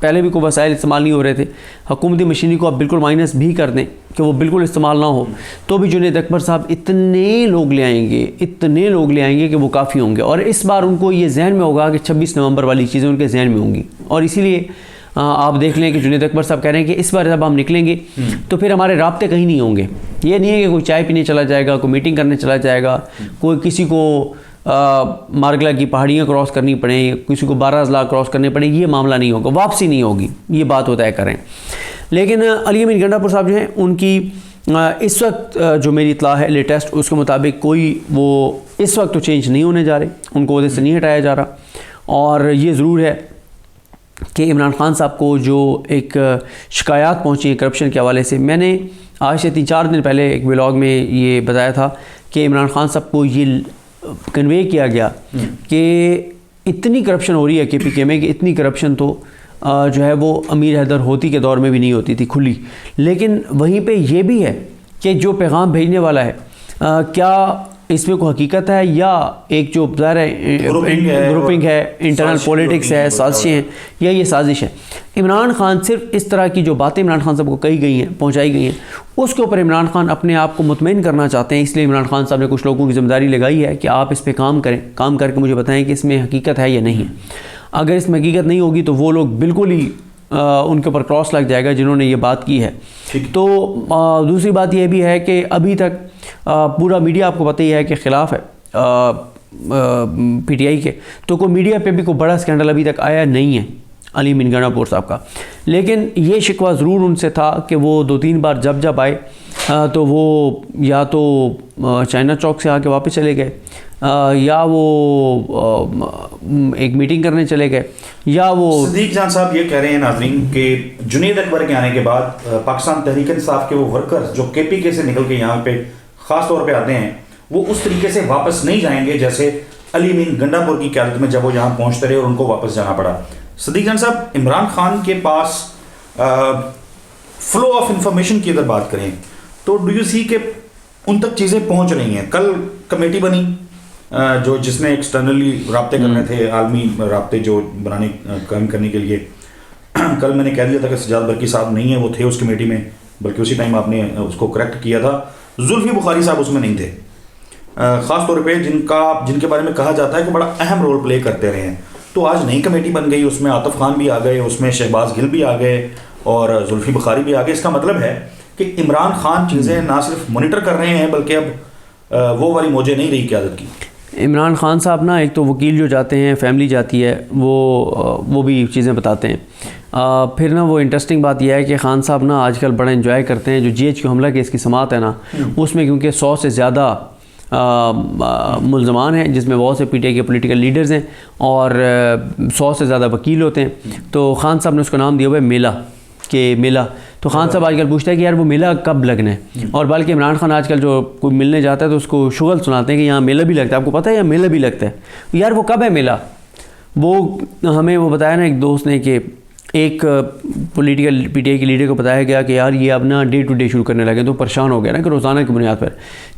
پہلے بھی کوئی وسائل استعمال نہیں ہو رہے تھے، حکومتی مشینری کو آپ بالکل مائنس بھی کر دیں کہ وہ بالکل استعمال نہ ہو، تو بھی جنید اکبر صاحب اتنے لوگ لے آئیں گے کہ وہ کافی ہوں گے. اور اس بار ان کو یہ ذہن میں ہوگا کہ 26 نومبر والی چیزیں ان کے ذہن میں ہوں گی. اور اسی لیے آپ دیکھ لیں کہ جنید اکبر صاحب کہہ رہے ہیں کہ اس بار جب ہم نکلیں گے تو پھر ہمارے رابطے کہیں نہیں ہوں گے. یہ نہیں ہے کہ کوئی چائے پینے چلا جائے گا، کوئی میٹنگ کرنے چلا جائے گا، کوئی کسی کو مارگلا کی پہاڑیاں کراس کرنی پڑیں، کسی کو 12 اضلاع کراس کرنے پڑیں، یہ معاملہ نہیں ہوگا، واپسی نہیں ہوگی، یہ بات وہ طے کریں. لیکن علی امین گنڈا پور صاحب جو ہیں ان کی اس وقت جو میری اطلاع ہے لیٹسٹ اس کے مطابق کوئی وہ اس وقت تو چینج نہیں ہونے جا رہے، ان کو عہدے سے نہیں ہٹایا جا رہا. اور یہ ضرور ہے کہ عمران خان صاحب کو جو ایک شکایات پہنچی ہیں کرپشن کے حوالے سے، میں نے آج سے 3-4 دن پہلے ایک ولاگ میں یہ بتایا تھا کہ عمران خان صاحب کو یہ کنوے کیا گیا کہ اتنی کرپشن ہو رہی ہے کے پی کے میں کہ اتنی کرپشن تو جو ہے وہ امیر حیدر ہوتی کے دور میں بھی نہیں ہوتی تھی کھلی. لیکن وہیں پہ یہ بھی ہے کہ جو پیغام بھیجنے والا ہے کیا اس میں کوئی حقیقت ہے یا ایک جو ظاہر ہے گروپنگ ہے، انٹرنل پولیٹکس ہے، سازشیں ہیں، یا یہ سازش ہے. عمران خان صرف اس طرح کی جو باتیں عمران خان صاحب کو کہی گئی ہیں، پہنچائی گئی ہیں، اس کے اوپر عمران خان اپنے آپ کو مطمئن کرنا چاہتے ہیں. اس لیے عمران خان صاحب نے کچھ لوگوں کی ذمہ داری لگائی ہے کہ آپ اس پہ کام کریں، کام کر کے مجھے بتائیں کہ اس میں حقیقت ہے یا نہیں ہے. اگر اس میں حقیقت نہیں ہوگی تو وہ لوگ بالکل ہی ان کے اوپر کراس لگ جائے گا جنہوں نے یہ بات کی ہے. تو دوسری بات یہ بھی ہے کہ ابھی تک پورا میڈیا آپ کو پتہ ہی ہے کہ خلاف ہے پی ٹی آئی کے، تو کوئی میڈیا پہ بھی کوئی بڑا اسکینڈل ابھی تک آیا نہیں ہے علی امین گنڈا پور صاحب کا. لیکن یہ شکوہ ضرور ان سے تھا کہ وہ 2-3 بار جب آئے تو وہ یا تو چائنا چوک سے آ کے واپس چلے گئے، یا وہ ایک میٹنگ کرنے چلے گئے، یا وہ صدیق جان صاحب یہ کہہ رہے ہیں ناظرین کہ جنید اکبر کے آنے کے بعد پاکستان تحریک انصاف کے وہ ورکرز جو کے پی کے سے نکل کے یہاں پہ خاص طور پہ آتے ہیں وہ اس طریقے سے واپس نہیں جائیں گے جیسے علی امین گنڈا پور کی قیادت میں جب وہ یہاں پہنچتے رہے اور ان کو واپس جانا پڑا. صدیق جان صاحب، عمران خان کے پاس فلو آف انفارمیشن کی اگر بات کریں تو ڈو یو سی کہ ان تک چیزیں پہنچ رہی ہیں؟ کل کمیٹی بنی جو جس نے ایکسٹرنلی رابطے کرنے تھے، عالمی رابطے جو بنانے قائم کرنے کے لیے. کل میں نے کہہ دیا تھا کہ سجاد برقی صاحب نہیں ہیں، وہ تھے اس کمیٹی میں، بلکہ اسی ٹائم آپ نے اس کو کریکٹ کیا تھا. زلفی بخاری صاحب اس میں نہیں تھے، خاص طور پہ جن کے بارے میں کہا جاتا ہے کہ بڑا اہم رول پلے کرتے رہے ہیں. تو آج نئی کمیٹی بن گئی، اس میں عاطف خان بھی آ گئے، اس میں شہباز گل بھی آ گئے اور زلفی بخاری بھی آ گئے. اس کا مطلب ہے کہ عمران خان چیزیں نہ صرف مانیٹر کر رہے ہیں بلکہ اب وہ والی موجیں نہیں رہی قیادت کی. عمران خان صاحب نا ایک تو وکیل جو جاتے ہیں، فیملی جاتی ہے، وہ بھی چیزیں بتاتے ہیں. پھر نا وہ انٹرسٹنگ بات یہ ہے کہ خان صاحب نا آج کل بڑا انجوائے کرتے ہیں جو جی ایچ کیو حملہ کیس کی سماعت ہے نا، اس میں کیونکہ 100 سے زیادہ ملزمان ہیں جس میں بہت سے پی ٹی آئی کے پولیٹیکل لیڈرز ہیں اور 100 سے زیادہ وکیل ہوتے ہیں. تو خان صاحب نے اس کا نام دیا ہوا ہے میلہ. تو خان صاحب آج کل پوچھتا ہے کہ یار وہ میلہ کب لگنا ہے، اور بلکہ عمران خان آج کل جو کوئی ملنے جاتا ہے تو اس کو شغل سناتے ہیں کہ یہاں میلہ بھی لگتا ہے. آپ کو پتہ ہے یہاں میلہ بھی لگتا ہے، یار وہ کب ہے میلہ؟ وہ ہمیں وہ بتایا نا ایک دوست نے کہ ایک پولیٹیکل پی ٹی آئی کے لیڈر کو بتایا گیا کہ یار یہ اب نا ڈے ٹو ڈے شروع کرنے لگے، تو پریشان ہو گیا نا کہ روزانہ کی بنیاد پر.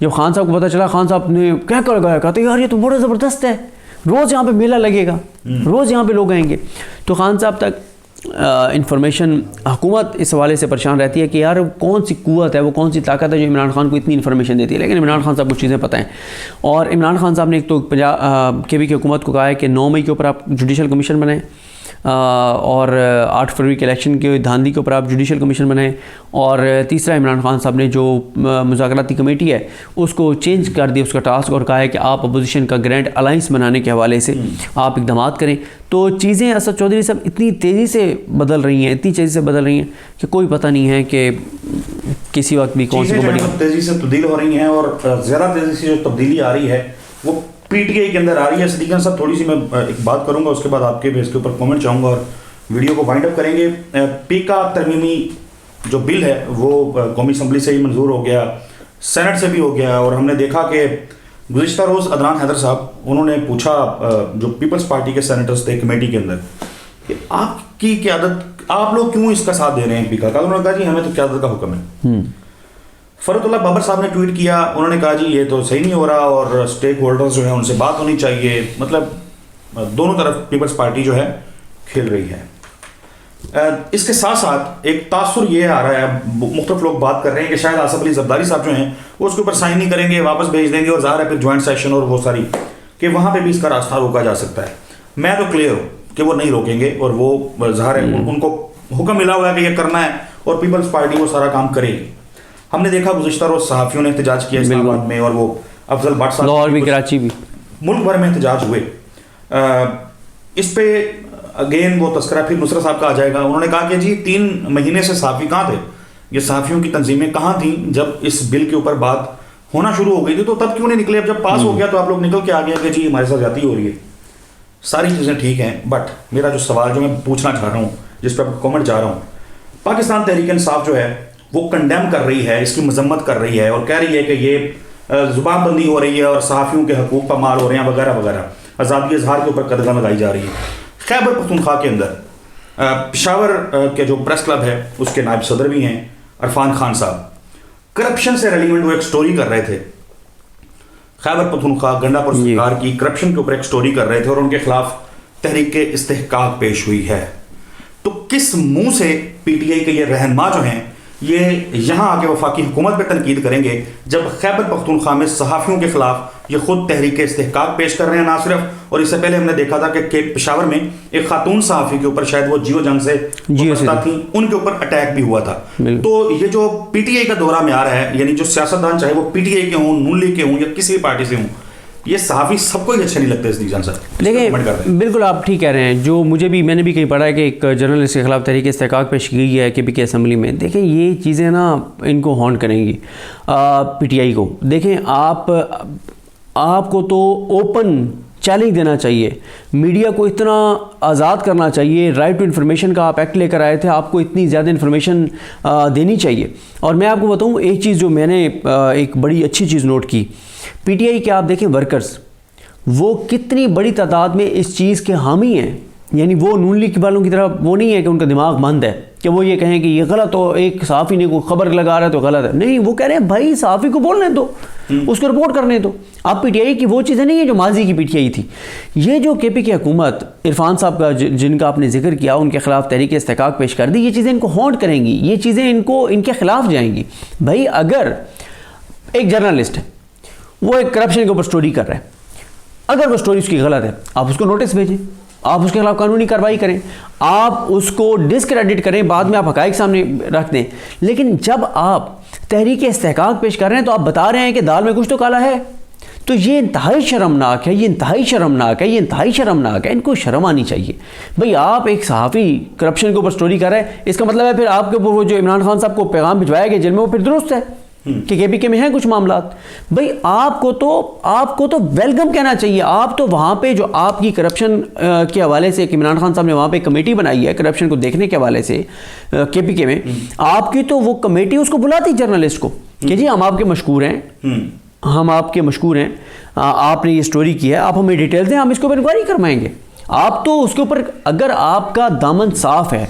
جب خان صاحب کو پتہ چلا، خان صاحب نے کیا کر گیا، کہتے یار یہ تو بڑا زبردست ہے، روز یہاں پہ میلہ لگے گا، روز یہاں پہ لوگ آئیں گے. تو خان صاحب تک انفارمیشن حکومت اس حوالے سے پریشان رہتی ہے کہ یار کون سی قوت ہے، وہ کون سی طاقت ہے جو عمران خان کو اتنی انفارمیشن دیتی ہے. لیکن عمران خان صاحب کو چیزیں پتہ ہیں. اور عمران خان صاحب نے ایک تو کے پی کی حکومت کو کہا ہے کہ 9 مئی کے اوپر آپ جوڈیشل کمیشن بنائیں، اور 8 فروری کے الیکشن کے دھاندلی کے اوپر آپ جوڈیشل کمیشن بنائیں. اور تیسرا عمران خان صاحب نے جو مذاکراتی کمیٹی ہے اس کو چینج کر دیا اس کا ٹاسک، اور کہا ہے کہ آپ اپوزیشن کا گرینڈ الائنس بنانے کے حوالے سے آپ اقدامات کریں. تو چیزیں اسد چودھری صاحب اتنی تیزی سے بدل رہی ہیں کہ کوئی پتہ نہیں ہے کہ کسی وقت بھی کون سی بڑی تیزی سے تبدیل ہو رہی ہیں. اور زیادہ تیزی سے جو تبدیلی آ رہی ہے وہ پی ٹی آئی کے اندر آ رہی ہے. صدیق صاحب تھوڑی سی میں ایک بات کروں گا، اس کے بعد آپ کے بھی اس کے اوپر کامنٹ چاہوں گا اور ویڈیو کو وائنڈ اپ کریں گے. پیکا ترمیمی جو بل ہے وہ قومی اسمبلی سے ہی منظور ہو گیا، سینٹ سے بھی ہو گیا. اور ہم نے دیکھا کہ گزشتہ روز عدنان حیدر صاحب انہوں نے پوچھا جو پیپلز پارٹی کے سینیٹرز تھے کمیٹی کے اندر کہ آپ کی قیادت، آپ لوگ کیوں اس کا ساتھ دے رہے ہیں پیکا کا؟ انہوں نے کہا جی ہمیں تو قیادت کا حکم ہے. فرت اللہ بابر صاحب نے ٹویٹ کیا، انہوں نے کہا جی یہ تو صحیح نہیں ہو رہا اور اسٹیک ہولڈرز جو ہیں ان سے بات ہونی چاہیے. مطلب دونوں طرف پیپلز پارٹی جو ہے کھیل رہی ہے. اس کے ساتھ ساتھ ایک تاثر یہ آ رہا ہے، مختلف لوگ بات کر رہے ہیں کہ شاید آصف علی زرداری صاحب جو ہیں وہ اس کے اوپر سائن نہیں کریں گے، واپس بھیج دیں گے، اور ظاہر ہے پھر جوائنٹ سیشن اور وہ ساری کہ وہاں پہ بھی اس کا راستہ روکا جا سکتا ہے. میں تو کلیئر ہوں کہ وہ نہیں روکیں گے، اور وہ ظاہر ہے ان کو حکم ملا ہوا ہے کہ یہ کرنا ہے، اور پیپلز پارٹی وہ سارا کام کرے گی. ہم نے دیکھا گزشتہ روز صحافیوں نے احتجاج کیا اسلام آباد میں، اور وہ افضل بٹ صاحب، لاہور بھی، کراچی بھی، ملک بھر میں احتجاج ہوئے. اس پہ اگین وہ تذکرہ پھر نصرت صاحب کا آ جائے گا. انہوں نے کہا کہ جی 3 مہینے سے صحافی کہاں تھے، یہ صحافیوں کی تنظیمیں کہاں تھیں جب اس بل کے اوپر بات ہونا شروع ہو گئی تھی، تو تب کیوں نہیں نکلے؟ اب جب پاس ہو گیا تو آپ لوگ نکل کے آ گیا کہ جی ہمارے ساتھ زیادتی ہو رہی ہے. ساری چیزیں ٹھیک ہیں، بٹ میرا جو سوال جو میں پوچھنا چاہ رہا ہوں، جس پہ کامنٹ چاہ رہا ہوں، پاکستان تحریک انصاف جو ہے وہ کنڈیم کر رہی ہے، اس کی مذمت کر رہی ہے، اور کہہ رہی ہے کہ یہ زبان بندی ہو رہی ہے اور صحافیوں کے حقوق پامال ہو رہے ہیں وغیرہ وغیرہ، آزادی اظہار کے اوپر قدغن لگائی جا رہی ہے. خیبر پختونخوا کے اندر پشاور کے جو پریس کلب ہے اس کے نائب صدر بھی ہیں عرفان خان صاحب، کرپشن سے ریلیونٹ وہ ایک سٹوری کر رہے تھے. خیبر پختونخوا گنڈا پور سرکار کی کرپشن کے اوپر ایک سٹوری کر رہے تھے، اور ان کے خلاف تحریک استحقاق پیش ہوئی ہے. تو کس منہ سے پی ٹی آئی کے یہ رہنما جو ہیں یہ یہاں آ کے وفاقی حکومت پہ تنقید کریں گے، جب خیبر پختونخوا میں صحافیوں کے خلاف یہ خود تحریک استحقاق پیش کر رہے ہیں؟ نہ صرف، اور اس سے پہلے ہم نے دیکھا تھا کہ پشاور میں ایک خاتون صحافی کے اوپر شاید وہ جیو جنگ سے تھیں، ان کے اوپر اٹیک بھی ہوا تھا. تو یہ جو پی ٹی آئی کا دورہ میں آ رہا ہے، یعنی جو سیاستدان چاہے وہ پی ٹی آئی کے ہوں، نون لیگ کے ہوں، یا کسی بھی پارٹی سے ہوں، یہ صحافی سب کو ہی اچھے نہیں لگتے. اس جان صاحب دیکھیں بالکل آپ ٹھیک کہہ رہے ہیں. جو میں نے بھی کہیں پڑھا ہے کہ ایک جرنلسٹ کے خلاف تحریک استحقاق پیش کی گئی ہے کے پی کے اسمبلی میں. دیکھیں یہ چیزیں نا ان کو ہانٹ کریں گی پی ٹی آئی کو. دیکھیں آپ کو تو اوپن چیلنج دینا چاہیے، میڈیا کو اتنا آزاد کرنا چاہیے. رائٹ ٹو انفارمیشن کا آپ ایکٹ لے کر آئے تھے، آپ کو اتنی زیادہ انفارمیشن دینی چاہیے. اور میں آپ کو بتاؤں ایک چیز جو میں نے ایک بڑی اچھی چیز نوٹ کی، پی ٹی آئی کے آپ دیکھیں ورکرز وہ کتنی بڑی تعداد میں اس چیز کے حامی ہیں. یعنی وہ نون لیگ والوں کی طرح وہ نہیں ہے کہ ان کا دماغ بند ہے کہ وہ یہ کہیں کہ یہ غلط ہو، ایک صحافی نے کوئی خبر لگا رہا ہے تو غلط ہے. نہیں، وہ کہہ رہے ہیں بھائی صحافی کو بولنے دو، اس کو رپورٹ کرنے دو. اب پی ٹی آئی کی وہ چیزیں نہیں ہیں جو ماضی کی پی ٹی آئی تھی. یہ جو کے پی کی حکومت عرفان صاحب کا جن کا آپ نے ذکر کیا، ان کے خلاف تحریک استحقاق پیش کر دی، یہ چیزیں ان کو ہانٹ کریں گی، یہ چیزیں ان کے خلاف جائیں گی. بھائی اگر ایک جرنلسٹ ہے وہ ایک کرپشن کے اوپر سٹوری کر رہا ہے، اگر وہ سٹوری اس کی غلط ہے آپ اس کو نوٹس بھیجیں، آپ اس کے خلاف قانونی کارروائی کریں، آپ اس کو ڈسکریڈٹ کریں، بعد میں آپ حقائق سامنے رکھ دیں. لیکن جب آپ تحریک استحقاق پیش کر رہے ہیں تو آپ بتا رہے ہیں کہ دال میں کچھ تو کالا ہے. تو یہ انتہائی شرمناک ہے، یہ انتہائی شرمناک ہے، یہ انتہائی شرمناک ہے. ان کو شرم آنی چاہیے. بھئی آپ ایک صحافی کرپشن کے اوپر سٹوری کر رہے ہیں، اس کا مطلب ہے پھر آپ کے اوپر وہ جو عمران خان صاحب کو پیغام بھجوایا گیا جن میں، وہ پھر درست ہے کہ کے پی کے میں ہیں کچھ معاملات. بھئی آپ کو تو ویلکم کہنا چاہیے. آپ تو وہاں پہ جو آپ کی کرپشن کے حوالے سے عمران خان صاحب نے وہاں پہ کمیٹی بنائی ہے کرپشن کو دیکھنے کے حوالے سے کے پی کے میں، آپ کی تو وہ کمیٹی اس کو بلاتی جرنلسٹ کو کہ جی ہم آپ کے مشکور ہیں، ہم آپ کے مشکور ہیں، آپ نے یہ سٹوری کی ہے، آپ ہمیں ڈیٹیل دیں، ہم اس کے اوپر انکوائری کروائیں گے. آپ تو اس کے اوپر اگر آپ کا دامن صاف ہے،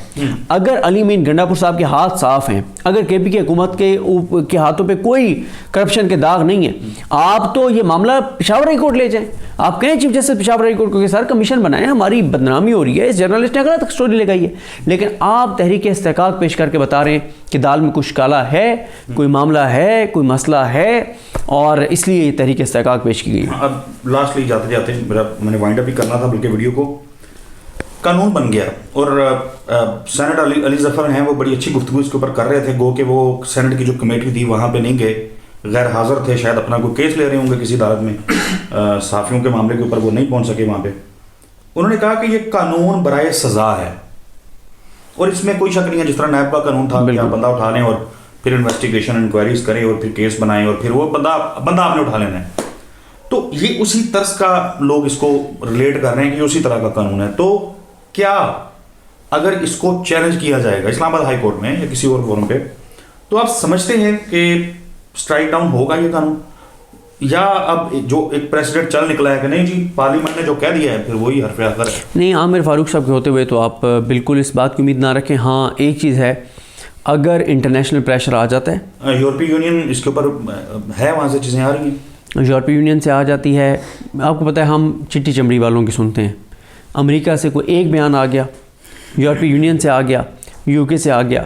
اگر علی مین گنڈا پور صاحب کے ہاتھ صاف ہیں، اگر کے پی کی حکومت کے ہاتھوں پہ کوئی کرپشن کے داغ نہیں ہے، آپ تو یہ معاملہ پشاور ہائی کورٹ لے جائیں. آپ کہیں chief justice Peshawar high court کو کہ سر کمیشن بنائیں، ہماری بدنامی ہو رہی ہے، اس جرنلسٹ نے غلط سٹوری لگائی ہے. لیکن آپ تحریک استحقاق پیش کر کے بتا رہے ہیں کہ دال میں کچھ کالا ہے، کوئی معاملہ ہے، کوئی مسئلہ ہے، اور اس لیے یہ تحریک استحقاق پیش کی گئی. اب لاسٹلی جاتے جاتے میں نے وائنڈ اپ بھی کرنا تھا، بلکہ ویڈیو کو قانون بن گیا، اور سینیٹر علی ظفر ہیں وہ بڑی اچھی گفتگو اس کے اوپر کر رہے تھے. گو کہ وہ سینٹ کی جو کمیٹی تھی وہاں پہ نہیں گئے، غیر حاضر تھے، شاید اپنا کوئی کیس لے رہے ہوں گے کسی عدالت میں، صحافیوں کے معاملے کے اوپر وہ نہیں پہنچ سکے وہاں پہ. انہوں نے کہا کہ یہ قانون برائے سزا ہے، اور اس میں کوئی شک نہیں ہے. جس طرح نیب کا قانون تھا کہ آپ بندہ اٹھا لیں اور پھر انویسٹیگیشن انکوائریز کریں اور پھر کیس بنائیں اور پھر وہ بندہ آپ نے اٹھا لینا ہے، تو یہ اسی طرز کا لوگ اس کو ریلیٹ کر رہے ہیں کہ اسی طرح کا قانون ہے. تو کیا اگر اس کو چیلنج کیا جائے گا اسلام آباد ہائی کورٹ میں یا کسی اور فورم پہ، تو آپ سمجھتے ہیں کہ اسٹرائک ڈاؤن ہوگا یہ قانون، یا اب جو ایک پریسیڈنٹ چل نکلا ہے کہ نہیں جی پارلیمنٹ نے جو کہہ دیا ہے پھر وہی حرف آخر ہے؟ نہیں، عامر فاروق صاحب کے ہوتے ہوئے تو آپ بالکل اس بات کی امید نہ رکھیں. ہاں ایک چیز ہے، اگر انٹرنیشنل پریشر آ جاتا ہے، یورپی یونین اس کے اوپر ہے، وہاں سے چیزیں آ رہی ہیں، یورپی یونین سے آ جاتی ہے. آپ کو پتہ ہے ہم چٹی چمڑی والوں کی سنتے ہیں، امریکہ سے کوئی ایک بیان آ گیا یورپی یونین سے آ گیا, UK سے آ گیا,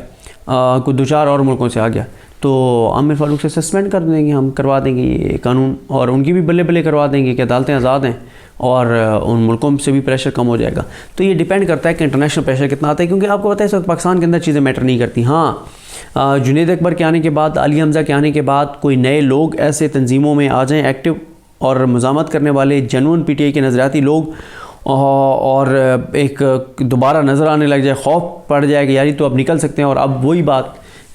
کوئی 2-4 اور ملکوں سے آ گیا, تو عامر فاروق سے سسپینڈ کر دیں گے, ہم کروا دیں گے یہ قانون, اور ان کی بھی بلے بلے کروا دیں گے کہ عدالتیں آزاد ہیں, اور ان ملکوں سے بھی پریشر کم ہو جائے گا. تو یہ ڈیپینڈ کرتا ہے کہ انٹرنیشنل پریشر کتنا آتا ہے, کیونکہ آپ کو پتہ ہے اس وقت پاکستان کے اندر چیزیں میٹر نہیں کرتی. ہاں جنید اکبر کے آنے کے بعد, علی حمزہ کے آنے کے بعد کوئی نئے لوگ ایسے تنظیموں میں آ جائیں ایکٹیو اور مزاحمت کرنے والے جنون PTI کے نظریاتی لوگ, اور ایک دوبارہ نظر آنے لگ جائے, خوف پڑ جائے کہ یاری تو اب نکل سکتے ہیں, اور اب وہی بات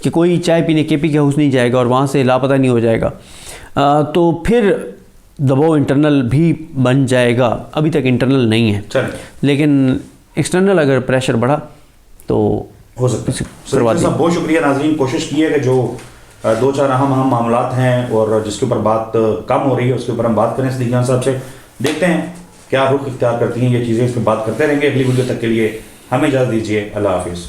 کہ کوئی چائے پینے KP کے ہاؤس نہیں جائے گا اور وہاں سے لاپتہ نہیں ہو جائے گا, تو پھر دباؤ انٹرنل بھی بن جائے گا. ابھی تک انٹرنل نہیں ہے, لیکن ایکسٹرنل اگر پریشر بڑھا تو ہو سکتا ہے. بہت شکریہ ناظرین. کوشش کی ہے کہ جو 2-4 اہم معاملات ہیں اور جس کے اوپر بات کم ہو رہی ہے اس کے اوپر ہم بات کریں صدیق جان صاحب سے. دیکھتے ہیں کیا رخ اختیار کرتی ہیں یہ چیزیں, اس پہ بات کرتے رہیں گے. اگلی ویڈیو تک کے لیے ہمیں اجازت دیجیے. اللہ حافظ.